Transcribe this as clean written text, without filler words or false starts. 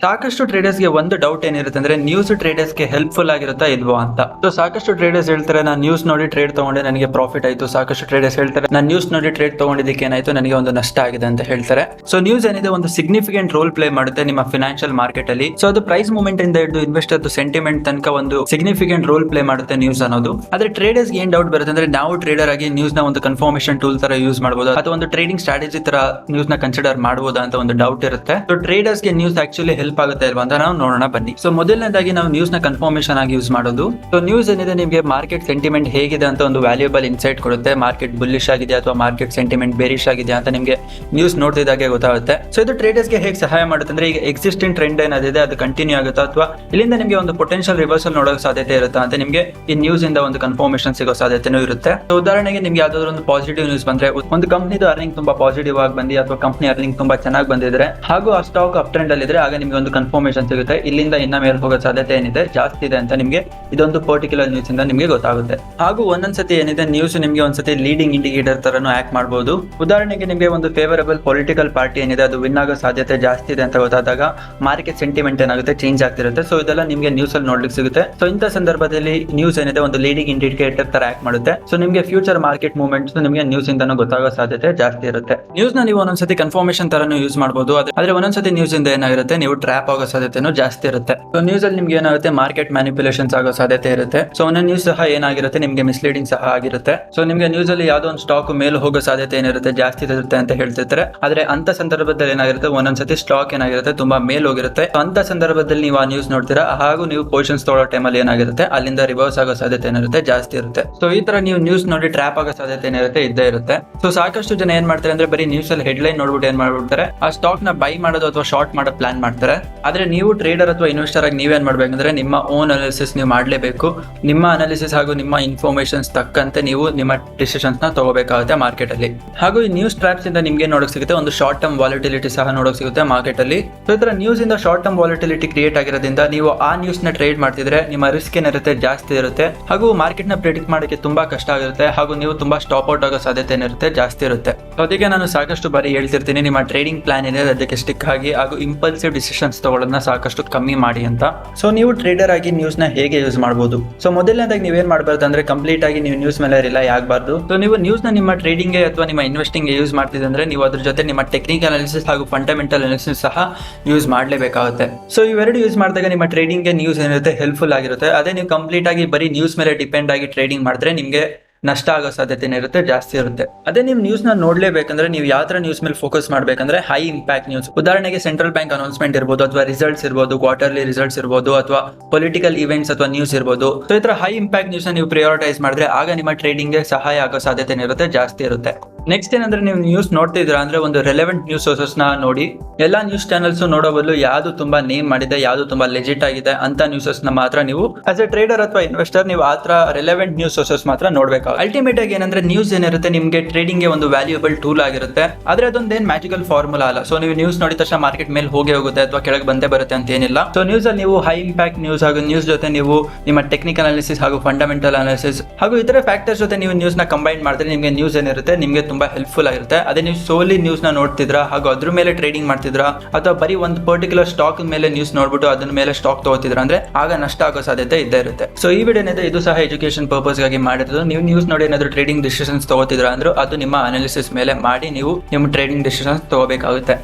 ಸಾಕಷ್ಟು ಟ್ರೇಡರ್ಸ್ ಗೆ ಒಂದು ಡೌಟ್ ಏನಿರುತ್ತೆ ಅಂದ್ರೆ ನ್ಯೂಸ್ ಟ್ರೇಡರ್ಸ್ ಗೆ ಹೆಲ್ಪ್ಫುಲ್ ಆಗಿರುತ್ತಾ ಇಲ್ವೋ ಅಂತ. ಸೊ ಸಾಕಷ್ಟು ಟ್ರೇಡರ್ಸ್ ಹೇಳ್ತಾರೆ ನಾನು ನ್ಯೂಸ್ ನೋಡಿ ಟ್ರೇಡ್ ತಗೊಂಡೆ ನನಗೆ ಪ್ರಾಫಿಟ್ ಆಯ್ತು. ಸಾಕಷ್ಟು ಟ್ರೇಡರ್ಸ್ ಹೇಳ್ತಾರೆ ನಾನು ನ್ಯೂಸ್ ನೋಡಿ ಟ್ರೇಡ್ ತಗೊಂಡಿದ್ದಕ್ಕೆ ಏನಾಯ್ತು ನನಗೆ ಒಂದು ನಷ್ಟ ಆಗಿದೆ ಅಂತ ಹೇಳ್ತಾರೆ. ಸೊ ನ್ಯೂಸ್ ಏನಿದೆ ಒಂದು ಸಿಗ್ನಿಫಿಕೆಂಟ್ ರೋಲ್ ಪ್ಲೇ ಮಾಡುತ್ತೆ ನಿಮ್ಮ ಫಿನಾನ್ಷಿಯಲ್ ಮಾರ್ಕೆಟ್ ಅಲ್ಲಿ. ಸೊ ಅದು ಪ್ರೈಸ್ ಮೂವ್ಮೆಂಟ್ ಇಂದ ಹಿಡಿದು ಇನ್ವೆಸ್ಟರ್ ಸೆಂಟಿಮೆಂಟ್ ತನಕ ಒಂದು ಸಿಗ್ನಿಫಿಕೆಂಟ್ ರೋಲ್ ಪ್ಲೇ ಮಾಡುತ್ತೆ ನ್ಯೂಸ್ ಅನ್ನೋದು. ಆದ್ರೆ ಟ್ರೇಡರ್ಸ್ ಏನ್ ಡೌಟ್ ಬರುತ್ತೆ ಅಂದ್ರೆ ನಾವು ಟ್ರೇಡರ್ ಆಗಿ ನ್ಯೂಸ್ ನ ಒಂದು ಕನ್ಫರ್ಮೇಶನ್ ಟೂಲ್ ತರ ಯೂಸ್ ಮಾಡಬಹುದು ಅಥವಾ ಒಂದು ಟ್ರೇಡಿಂಗ್ ಸ್ಟ್ರಾಟಜಿ ತರ ನ್ಯೂಸ್ ನ ಕನ್ಸಿಡರ್ ಮಾಡಬಹುದಾ ಅಂತ ಒಂದು ಡೌಟ್ ಇರುತ್ತೆ. ಸೊ ಟ್ರೇಡರ್ಸ್ ಗೆ ನ್ಯೂಸ್ ಆಕ್ಚುಲಿ ಹೆಲ್ಪ್ ಆಗುತ್ತೆ ಅಲ್ವಾ ಅಂತ ನಾವು ನೋಡೋಣ ಬನ್ನಿ. ಸೊ ಮೊದಲನೇದಾಗಿ ನಾವು ನ್ಯೂಸ್ ನ ಕನ್ಫರ್ಮೇಶನ್ ಆಗಿ ಯೂಸ್ ಮಾಡೋದು. ಸೊ ನ್ಯೂಸ್ ಏನಿದೆ ನಿಮಗೆ ಮಾರ್ಕೆಟ್ ಸೆಂಟಿಮೆಂಟ್ ಹೇಗಿದೆ ಅಂತ ಒಂದು ವ್ಯಾಲ್ಯೂಬಲ್ ಇನ್ಸೈಟ್ ಕೊಡುತ್ತೆ. ಮಾರ್ಕೆಟ್ ಬುಲ್ಲಿಶ್ ಆಗಿದೆ ಅಥವಾ ಮಾರ್ಕೆಟ್ ಸೆಂಟಿಮೆಂಟ್ ಬೇರಿಶ್ ಆಗಿದೆ ಅಂತ ನಿಮಗೆ ನ್ಯೂಸ್ ನೋಡ್ತಿದ್ದಾಗೆ ಗೊತ್ತಾಗುತ್ತೆ. ಸೊ ಇದು ಟ್ರೇಡರ್ಸ್ ಗೆ ಹೇಗೆ ಸಹಾಯ ಮಾಡುತ್ತೆ ಅಂದ್ರೆ ಈಗ ಎಕ್ಸಿಸ್ಟಿಂಗ್ ಟ್ರೆಂಡ್ ಏನಿದೆ ಅದು ಕಂಟಿನ್ಯೂ ಆಗುತ್ತಾ ಅಥವಾ ಇಲ್ಲಿಂದ ನಿಮಗೆ ಒಂದು ಪೊಟೆನ್ಶಿಯಲ್ ರಿವರ್ಸಲ್ ನೋಡೋ ಸಾಧ್ಯತೆ ಇರುತ್ತಾ ಅಂತ ನಿಮಗೆ ಈ ನ್ಯೂಸ್ ಇಂದ ಒಂದು ಕನ್ಫರ್ಮೇಶನ್ ಸಿಗೋ ಸಾಧ್ಯತೆನೂ ಇರುತ್ತೆ. ಸೊ ಉದಾಹರಣೆಗೆ ನಿಮ್ಗೆ ಯಾವ್ದಾದ್ರು ಒಂದು ಪಾಸಿಟಿವ್ ನ್ಯೂಸ್ ಬಂದ್ರೆ ಒಂದು ಕಂಪನಿದು ಅರ್ನಿಂಗ್ ತುಂಬಾ ಪಾಸಿಟಿವ್ ಆಗಿ ಬಂದಿ ಅಥವಾ ಕಂಪನಿ ಅರ್ನಿಂಗ್ ತುಂಬಾ ಚೆನ್ನಾಗಿ ಬಂದಿದ್ರೆ ಹಾಗೂ ಆ ಸ್ಟಾಕ್ ಅಪ್ ಟ್ರೆಂಡ್ ಅಲ್ಲಿ ಇದ್ರೆ ಆಗ ನಿಮಗೆ ಒಂದು ಕನ್ಫರ್ಮೇಶನ್ ಸಿಗುತ್ತೆ ಇಲ್ಲಿಂದ ಇನ್ನ ಮೇಲೆ ಹೋಗೋ ಸಾಧ್ಯತೆ ಏನಿದೆ ಜಾಸ್ತಿ ಇದೆ ಅಂತ ನಿಮಗೆ ಇದೊಂದು ಪರ್ಟಿಕ್ಯುಲರ್ ನ್ಯೂಸ್ ಇಂದ ನಿಮಗೆ ಗೊತ್ತಾಗುತ್ತೆ. ಹಾಗೂ ಒಂದೊಂದ್ಸತಿ ಏನಿದೆ ನ್ಯೂಸ್ ನಿಮಗೆ ಒಂದ್ಸತಿ ಲೀಡಿಂಗ್ ಇಂಡಿಕೇಟರ್ ತರನು ಆಕ್ಟ್ ಮಾಡಬಹುದು. ಉದಾಹರಣೆಗೆ ನಿಮಗೆ ಒಂದು ಫೇವರಬಲ್ ಪೊಲಿಟಿಕಲ್ ಪಾರ್ಟಿ ಏನಿದೆ ಅದು ವಿನ್ ಆಗೋ ಸಾಧ್ಯತೆ ಜಾಸ್ತಿ ಇದೆ ಅಂತ ಗೊತ್ತಾದಾಗ ಮಾರ್ಕೆಟ್ ಸೆಂಟಿಮೆಂಟ್ ಏನಾಗುತ್ತೆ ಚೇಂಜ್ ಆಗ್ತಿರುತ್ತೆ. ಸೊ ಇದೆಲ್ಲ ನಿಮಗೆ ನ್ಯೂಸ್ ಅಲ್ಲಿ ನೋಡ್ಲಿಕ್ಕೆ ಸಿಗುತ್ತೆ. ಸೊ ಇಂಥ ಸಂದರ್ಭದಲ್ಲಿ ನ್ಯೂಸ್ ಏನಿದೆ ಒಂದು ಲೀಡಿಂಗ್ ಇಂಡಿಕೇಟರ್ ತರ ಆಕ್ಟ್ ಮಾಡುತ್ತೆ. ಸೊ ನಿಮಗೆ ಫ್ಯೂಚರ್ ಮಾರ್ಕೆಟ್ ಮೂವ್ಮೆಂಟ್ಸ್ ನಿಮಗೆ ನ್ಯೂಸ್ ಇಂದನೂ ಗೊತ್ತಾಗೋ ಸಾಧ್ಯತೆ ಜಾಸ್ತಿ ಇರುತ್ತೆ. ನ್ಯೂಸ್ ನ ನೀವು ಒಂದೊಂದ್ಸತಿ ಕನ್ಫರ್ಮೇಶನ್ ತರನು ಯೂಸ್ ಮಾಡಬಹುದು. ಆದ್ರೆ ಒಂದೊಂದ್ಸತಿ ನ್ಯೂಸ್ ಇಂದ ಏನಾಗಿರುತ್ತೆ ನೀವು ಟ್ರ್ಯಾಪ್ ಆಗೋ ಸಾಧ್ಯತೆನೂ ಜಾಸ್ತಿ ಇರುತ್ತೆ. ಸೊ ನ್ಯೂಸ್ ಅಲ್ಲಿ ನಿಮ್ಗೆ ಏನಾಗುತ್ತೆ ಮಾರ್ಕೆಟ್ ಮ್ಯಾನಿಪ್ಯುಲೇಷನ್ಸ್ ಆಗೋ ಸಾಧ್ಯತೆ ಇರುತ್ತೆ. ಸೊ ಒಂದೊಂದು ನ್ಯೂಸ್ ಸಹ ಏನಾಗಿರುತ್ತೆ ನಿಮ್ಗೆ ಮಿಸ್ಲೀಡಿಂಗ್ ಸಹ ಆಗಿರುತ್ತೆ. ಸೊ ನಿಮ್ಗೆ ನ್ಯೂಸ್ ಅಲ್ಲಿ ಯಾವ್ದೋ ಒಂದು ಸ್ಟಾಕ್ ಮೇಲೆ ಹೋಗೋ ಸಾಧ್ಯತೆ ಏನಿರುತ್ತೆ ಜಾಸ್ತಿ ಇರುತ್ತೆ ಅಂತ ಹೇಳ್ತಿರ್ತಾರೆ. ಆದ್ರೆ ಅಂತ ಸಂದರ್ಭದಲ್ಲಿ ಏನಾಗಿರುತ್ತೆ ಒಂದೊಂದ್ಸತಿ ಸ್ಟಾಕ್ ಏನಾಗಿರುತ್ತೆ ತುಂಬಾ ಮೇಲ್ ಹೋಗಿರುತ್ತೆ. ಅಂತ ಸಂದರ್ಭದಲ್ಲಿ ನೀವು ಆ ನ್ಯೂಸ್ ನೋಡ್ತೀರಾ ಹಾಗೂ ನೀವು ಪೊಸಿಷನ್ಸ್ ತೊಗೊಳ್ಳೋ ಟೈಮಲ್ಲಿ ಏನಾಗಿರುತ್ತೆ ಅಲ್ಲಿಂದ ರಿವರ್ಸ್ ಆಗೋ ಸಾಧ್ಯತೆ ಏನಿರುತ್ತೆ ಜಾಸ್ತಿ ಇರುತ್ತೆ. ಸೊ ಈ ತರ ನೀವು ನ್ಯೂಸ್ ನೋಡಿ ಟ್ರ್ಯಾಪ್ ಆಗೋ ಸಾಧ್ಯತೆ ಏನಿರುತ್ತೆ ಇದ್ದೇ ಇರುತ್ತೆ. ಸೊ ಸಾಕಷ್ಟು ಜನ ಏನ್ ಮಾಡ್ತಾರೆ ಅಂದ್ರೆ ಬರೀ ನ್ಯೂಸ್ ಅಲ್ಲಿ ಹೆಡ್ಲೈನ್ ನೋಡ್ಬಿಟ್ಟು ಏನ್ ಮಾಡ್ಬಿಡ್ತಾರೆ ಆ ಸ್ಟಾಕ್ ನ ಬೈ ಮಾಡೋದು ಅಥವಾ ಶಾರ್ಟ್ ಮಾಡೋ ಪ್ಲಾನ್ ಮಾಡ್ತಾರೆ. ಆದ್ರೆ ನೀವು ಟ್ರೇಡರ್ ಅಥವಾ ಇನ್ವೆಸ್ಟರ್ ಆಗಿ ನೀವೇನ್ ಮಾಡ್ಬೇಕಂದ್ರೆ ನಿಮ್ಮ ಓನ್ ಅನಾಲಿಸಿಸ್ ನೀವು ಮಾಡಲೇಬೇಕು. ನಿಮ್ಮ ಅನಾಲಿಸಿಸ್ ಹಾಗೂ ನಿಮ್ಮ ಇನ್ಫಾರ್ಮೇಶನ್ಸ್ ತಕ್ಕಂತೆ ನೀವು ನಿಮ್ಮ ಡಿಸಿಷನ್ಸ್ ನ ತಗೋಬೇಕಾಗುತ್ತೆ ಮಾರ್ಕೆಟ್ ಅಲ್ಲಿ. ಹಾಗೂ ಈ ನ್ಯೂಸ್ ಟ್ರ್ಯಾಪ್ಸ್ ಇಂದ ನಿಮ್ಗೆ ನೋಡಕ್ ಸಿಗುತ್ತೆ ಒಂದು ಶಾರ್ಟ್ ಟರ್ಮ್ ವಾಲಿಟಿಲಿಟಿ ಸಹ ನೋಡಕ್ ಸಿಗುತ್ತೆ ಮಾರ್ಕೆಟ್ ಅಲ್ಲಿ. ಸೊ ಈ ತರ ನ್ಯೂಸ್ ಇಂದ ಶಾರ್ಟ್ ಟರ್ಮ್ ವಾಲಿಟಿಲಿಟಿ ಕ್ರಿಯೇಟ್ ಆಗಿರೋದ್ರಿಂದ ನೀವು ಆ ನ್ಯೂಸ್ ನ ಟ್ರೇಡ್ ಮಾಡ್ತಿದ್ರೆ ನಿಮ್ಮ ರಿಸ್ಕ್ ಏನಿರುತ್ತೆ ಜಾಸ್ತಿ ಇರುತ್ತೆ ಹಾಗೂ ಮಾರ್ಕೆಟ್ ನ ಪ್ರಿಡಿಕ್ಟ್ ಮಾಡೋಕೆ ತುಂಬಾ ಕಷ್ಟ ಆಗಿರುತ್ತೆ ಹಾಗೂ ನೀವು ತುಂಬಾ ಸ್ಟಾಪ್ ಔಟ್ ಆಗೋ ಸಾಧ್ಯತೆ ಏನಿರುತ್ತೆ ಜಾಸ್ತಿ ಇರುತ್ತೆ. ಅದಕ್ಕೆ ನಾನು ಸಾಕಷ್ಟು ಬಾರಿ ಹೇಳ್ತಿರ್ತೀನಿ ನಿಮ್ಮ ಟ್ರೇಡಿಂಗ್ ಪ್ಲಾನ್ ಏನಿದೆ ಅದಕ್ಕೆ ಸ್ಟಿಕ್ ಆಗಿ ಹಾಗೂ ಇಂಪಲ್ಸಿವ್ ಡಿಸಿಷನ್ಸ್ ತಗೊಳ್ಳೋದನ್ನ ಸಾಕಷ್ಟು ಕಮ್ಮಿ ಮಾಡಿ ಅಂತ. ಸೊ ನೀವು ಟ್ರೇಡರ್ ಆಗಿ ನ್ಯೂಸ್ ನ ಹೇಗೆ ಯೂಸ್ ಮಾಡಬಹುದು? ಸೊ ಮೊದಲನೇದಾಗಿ ನೀವೇನ್ ಮಾಡಬಾರ್ದು ಅಂದ್ರೆ ಕಂಪ್ಲೀಟ್ ಆಗಿ ನೀವು ನ್ಯೂಸ್ ಮೇಲೆ ರಿಲೈ ಆಗಬಾರ್ದು. ಸೊ ನೀವು ನ್ಯೂಸ್ ನ ನಿಮ್ಮ ಟ್ರೇಡಿಂಗ್ ಅಥವಾ ನಿಮ್ಮ ಇನ್ವೆಸ್ಟಿಂಗ್ ಯೂಸ್ ಮಾಡ್ತಿದ್ರೆ ಅಂದ್ರೆ ನೀವು ಅದ್ರ ಜೊತೆ ನಿಮ್ಮ ಟೆಕ್ನಿಕಲ್ ಅನಾಲಿಸಿಸ್ ಹಾಗೂ ಫಂಡಮೆಂಟಲ್ ಅನಾಲಿಸಿಸ್ ಸಹ ಯೂಸ್ ಮಾಡಲೇಬೇಕಾಗುತ್ತೆ. ಸೊ ಇವೆರಡು ಯೂಸ್ ಮಾಡಿದಾಗ ನಿಮ್ಮ ಟ್ರೇಡಿಂಗ್ ಗೆ ನ್ಯೂಸ್ ಏನಿರುತ್ತೆ ಹೆಲ್ಪ್ಫುಲ್ ಆಗಿರುತ್ತೆ. ಅದೇ ನೀವು ಕಂಪ್ಲೀಟ್ ಆಗಿ ಬರೀ ನ್ಯೂಸ್ ಮೇಲೆ ಡಿಪೆಂಡ್ ಆಗಿ ಟ್ರೇಡಿಂಗ್ ಮಾಡಿದ್ರೆ ನಿಮಗೆ ನಷ್ಟ ಆಗೋ ಸಾಧ್ಯತೆ ಇರುತ್ತೆ ಜಾಸ್ತಿ ಇರುತ್ತೆ. ಅದೇ ನೀವು ನ್ಯೂಸ್ ನ ನೋಡ್ಲೇಬೇಕಂದ್ರೆ ನೀವು ಯಾವ ತರ ನ್ಯೂಸ್ ಮೇಲೆ ಫೋಕಸ್ ಮಾಡ್ಬೇಕಂದ್ರೆ ಹೈ ಇಂಪ್ಯಾಕ್ಟ್ ನ್ಯೂಸ್. ಉದಾಹರಣೆಗೆ ಸೆಂಟ್ರಲ್ ಬ್ಯಾಂಕ್ ಅನೌನ್ಸ್ಮೆಂಟ್ ಇರ್ಬೋದು ಅಥವಾ ರಿಸಲ್ಟ್ಸ್ ಇರ್ಬೋದು, ಕ್ವಾರ್ಟರ್ಲಿ ರಿಸಲ್ಟ್ಸ್ ಇರ್ಬೋದು ಅಥವಾ ಪೊಲಿಟಿಕಲ್ ಇವೆಂಟ್ಸ್ ಅಥವಾ ನ್ಯೂಸ್ ಇರ್ಬೋದು. ಸೊ ಈ ತರ ಹೈ ಇಂಪ್ಯಾಕ್ಟ್ ನ್ಯೂಸ್ ನ ನೀವು ಪ್ರಿಯಾರಿಟೈಸ್ ಮಾಡಿದ್ರೆ ಆಗ ನಿಮ್ಮ ಟ್ರೇಡಿಂಗ್ ಗೆ ಸಹಾಯ ಆಗೋ ಸಾಧ್ಯತೆ ಇರುತ್ತೆ ಜಾಸ್ತಿ ಇರುತ್ತೆ. ನೆಕ್ಸ್ಟ್ ಏನಂದ್ರೆ ನೀವು ನ್ಯೂಸ್ ನೋಡ್ತಿದ್ದೀರಾ ಅಂದ್ರೆ ಒಂದು ರೆಲೆವೆಂಟ್ ನ್ಯೂಸ್ ಸೋರ್ಸಸ್ ನ ನೋಡಿ. ಎಲ್ಲಾ ನ್ಯೂಸ್ ಚಾನಲ್ಸ್ ನೋಡೋ ಬದಲು ಯಾವ್ದು ತುಂಬಾ ನೇಮ್ ಮಾಡಿದೆ ಯಾವ್ದು ತುಂಬಾ ಲೆಜಿಟ್ ಆಗಿದೆ ಅಂತ ನ್ಯೂಸಸ್ ನ ಮಾತ್ರ ನೀವು ಆಸ್ ಎ ಟ್ರೇಡರ್ ಅಥವಾ ಇನ್ವೆಸ್ಟರ್ ನೀವು ಆ ತರ ರೆಲೆವೆಂಟ್ ನ್ಯೂಸ್ ಸೋರ್ಸಸ್ ಮಾತ್ರ ನೋಡ್ಬೇಕು. ಅಲ್ಟಿಮೇಟ್ ಆಗಿ ಏನಂದ್ರೆ ನ್ಯೂಸ್ ಏನಿರುತ್ತೆ ನಿಮ್ಗೆ ಟ್ರೇಡಿಂಗ್ ಗೆ ಒಂದು ವ್ಯಾಲ್ಯೂಬಲ್ ಟೂಲ್ ಆಗಿರುತ್ತೆ. ಆದ್ರೆ ಅದೊಂದೇನ್ ಮ್ಯಾಜಿಕಲ್ ಫಾರ್ಮುಲಾ ಅಲ್ಲ. ಸೊ ನೀವು ನ್ಯೂಸ್ ನೋಡಿದ ತಕ್ಷಣ ಮಾರ್ಕೆಟ್ ಮೇಲೆ ಹೋಗುತ್ತೆ ಅಥವಾ ಕೆಳಗೆ ಬಂದೇ ಬರುತ್ತೆ ಅಂತ ಏನಿಲ್ಲ. ಸೊ ನ್ಯೂಸ್ ಅಲ್ಲಿ ನೀವು ಹೈ ಇಂಪ್ಯಾಕ್ಟ್ ನ್ಯೂಸ್ ಹಾಗೂ ನ್ಯೂಸ್ ಜೊತೆ ನೀವು ನಿಮ್ಮ ಟೆಕ್ನಿಕಲ್ ಅನಾಲಿಸಿಸ್ ಹಾಗೂ ಫಂಡಮೆಂಟಲ್ ಅನಾಲಿಸಿಸ್ ಹಾಗೂ ಇತರ ಫ್ಯಾಕ್ಟರ್ಸ್ ಜೊತೆ ನೀವು ನ್ಯೂಸ್ ನ ಕಂಬೈನ್ ಮಾಡಿದ್ರೆ ನಿಮಗೆ ನ್ಯೂಸ್ ಏನಿರುತ್ತೆ ನಿಮಗೆ ತುಂಬಾ ಹೆಲ್ಪ್ಫುಲ್ ಆಗಿರುತ್ತೆ. ಅದೇ ನೀವು ಸೋಲಿ ನ್ಯೂಸ್ ನ ನೋಡ್ತಿದ್ರಾ ಹಾಗೂ ಅದ್ರ ಮೇಲೆ ಟ್ರೇಡಿಂಗ್ ಮಾಡ್ತಿದ್ರಾ ಅಥವಾ ಬರೀ ಒಂದು ಪರ್ಟಿಕ್ಯುಲರ್ ಸ್ಟಾಕ್ ಮೇಲೆ ನ್ಯೂಸ್ ನೋಡ್ಬಿಟ್ಟು ಅದ್ರ ಮೇಲೆ ಸ್ಟಾಕ್ ತಗೋತಿದ್ರ ಅಂದ್ರೆ ಆಗ ನಷ್ಟ ಆಗೋ ಸಾಧ್ಯತೆ ಇದ್ದೇ ಇರುತ್ತೆ. ಸೊ ಈ ವಿಡಿಯೋ ಏನಿದೆ ಇದು ಸಹ ಎಜುಕೇಶನ್ ಪರ್ಪಸ್ ಗಾಗಿ ಮಾಡಿರೋದು. ನೀವು ನ್ಯೂಸ್ ನೋಡಿ ಏನಾದ್ರು ಟ್ರೇಡಿಂಗ್ ಡಿಸಿಷನ್ಸ್ ತಗೋತಿದ್ರ ಅಂದ್ರೆ ಅದು ನಿಮ್ಮ ಅನಾಲಿಸಿಸ್ ಮೇಲೆ ಮಾಡಿ ನೀವು ನಿಮ್ಮ ಟ್ರೇಡಿಂಗ್ ಡಿಸಿಷನ್ಸ್ ತಗೋಬೇಕಾಗುತ್ತೆ.